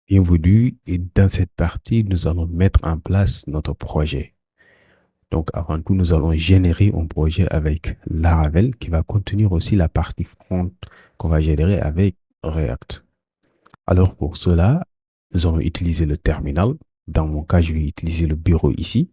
Bienvenue et dans cette partie, nous allons mettre en place notre projet. Donc, avant tout, nous allons générer un projet avec Laravel qui va contenir aussi la partie front qu'on va générer avec React. Alors, pour cela, nous allons utiliser le terminal. Dans mon cas, je vais utiliser le bureau ici.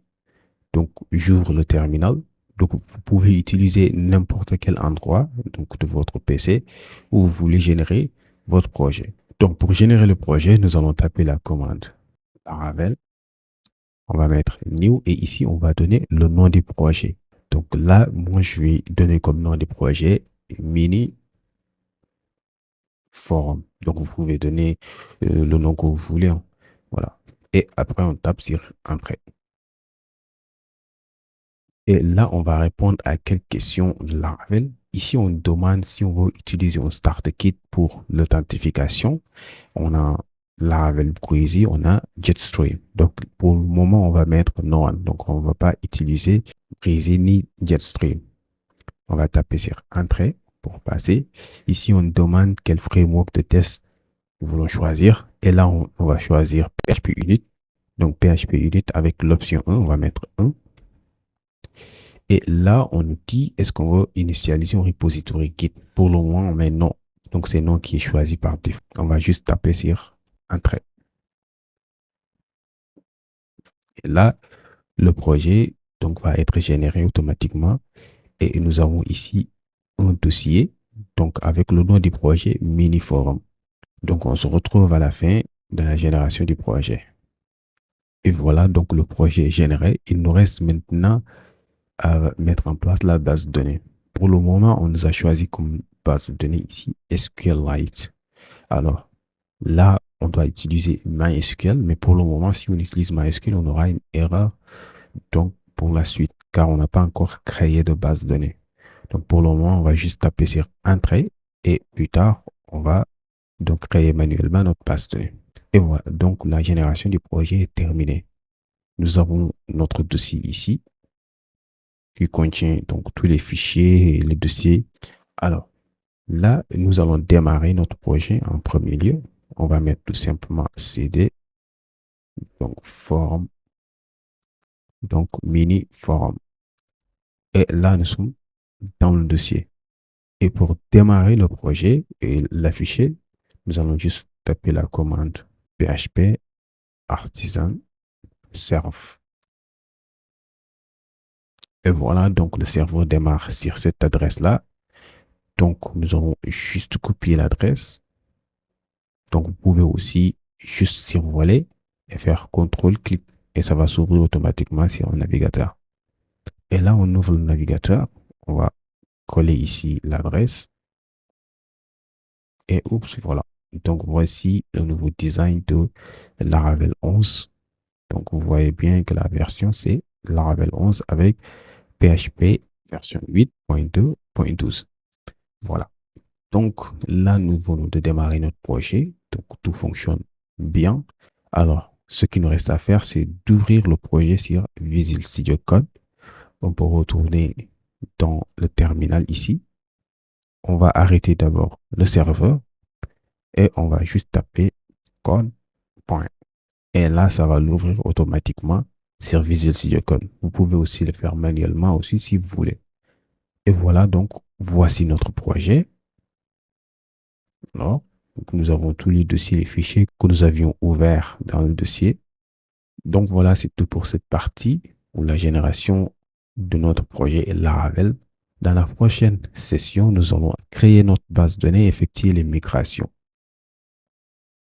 Donc, j'ouvre le terminal. Donc, vous pouvez utiliser n'importe quel endroit donc, de votre PC où vous voulez générer votre projet. Donc, pour générer le projet, nous allons taper la commande Laravel. On va mettre new et ici, on va donner le nom du projet. Donc là, moi, je vais donner comme nom du projet mini forum. Donc, vous pouvez donner le nom que vous voulez, hein. Voilà. Et après, on tape sur entrée. Et là, on va répondre à quelques questions de Laravel. Ici, on demande si on veut utiliser un Starter Kit pour l'authentification. On a Laravel Breezy, on a Jetstream. Donc, pour le moment, on va mettre non. Donc, on ne va pas utiliser Breezy ni Jetstream. On va taper sur Entrée pour passer. Ici, on demande quel framework de test nous voulons choisir. Et là, on va choisir PHP Unit. Donc, PHP Unit avec l'option 1, on va mettre 1. Et là, on nous dit, est-ce qu'on veut initialiser un repository Git? Pour le moment, on met non. Donc, c'est non qui est choisi par défaut. On va juste taper sur Entrée. Et là, le projet donc, va être généré automatiquement. Et nous avons ici un dossier donc avec le nom du projet mini forum. Donc, on se retrouve à la fin de la génération du projet. Et voilà, donc le projet est généré. Il nous reste maintenant à mettre en place la base de données. Pour le moment, on nous a choisi comme base de données ici SQLite. Alors là, on doit utiliser MySQL, mais pour le moment, si on utilise MySQL, on aura une erreur donc pour la suite, car on n'a pas encore créé de base de données. Donc pour le moment, on va juste taper sur Entrée et plus tard, on va donc créer manuellement notre base de données. Et voilà, donc la génération du projet est terminée. Nous avons notre dossier ici qui contient donc tous les fichiers et les dossiers. Alors là, nous allons démarrer notre projet en premier lieu. On va mettre tout simplement cd, donc forum, donc mini forum. Et là, nous sommes dans le dossier. Et pour démarrer le projet et l'afficher, nous allons juste taper la commande php artisan serve. Et voilà, donc le serveur démarre sur cette adresse-là. Donc, nous allons juste copier l'adresse. Donc, vous pouvez aussi juste survoler et faire CTRL-clic et ça va s'ouvrir automatiquement sur un navigateur. Et là, on ouvre le navigateur. On va coller ici l'adresse. Et oups, voilà. Donc, voici le nouveau design de Laravel 11. Donc, vous voyez bien que la version, c'est Laravel 11 avec PHP version 8.2.12. Voilà. Donc, là, nous venons de démarrer notre projet. Donc, tout fonctionne bien. Alors, ce qui nous reste à faire, c'est d'ouvrir le projet sur Visual Studio Code. On peut retourner dans le terminal ici. On va arrêter d'abord le serveur et on va juste taper code. Et là, ça va l'ouvrir automatiquement sur Visual Studio Code. Vous pouvez aussi le faire manuellement aussi si vous voulez. Et voilà, donc, voici notre projet. Alors, donc, nous avons tous les dossiers, les fichiers que nous avions ouverts dans le dossier. Donc, voilà, c'est tout pour cette partie où la génération de notre projet est Laravel. Dans la prochaine session, nous allons créer notre base de données et effectuer les migrations.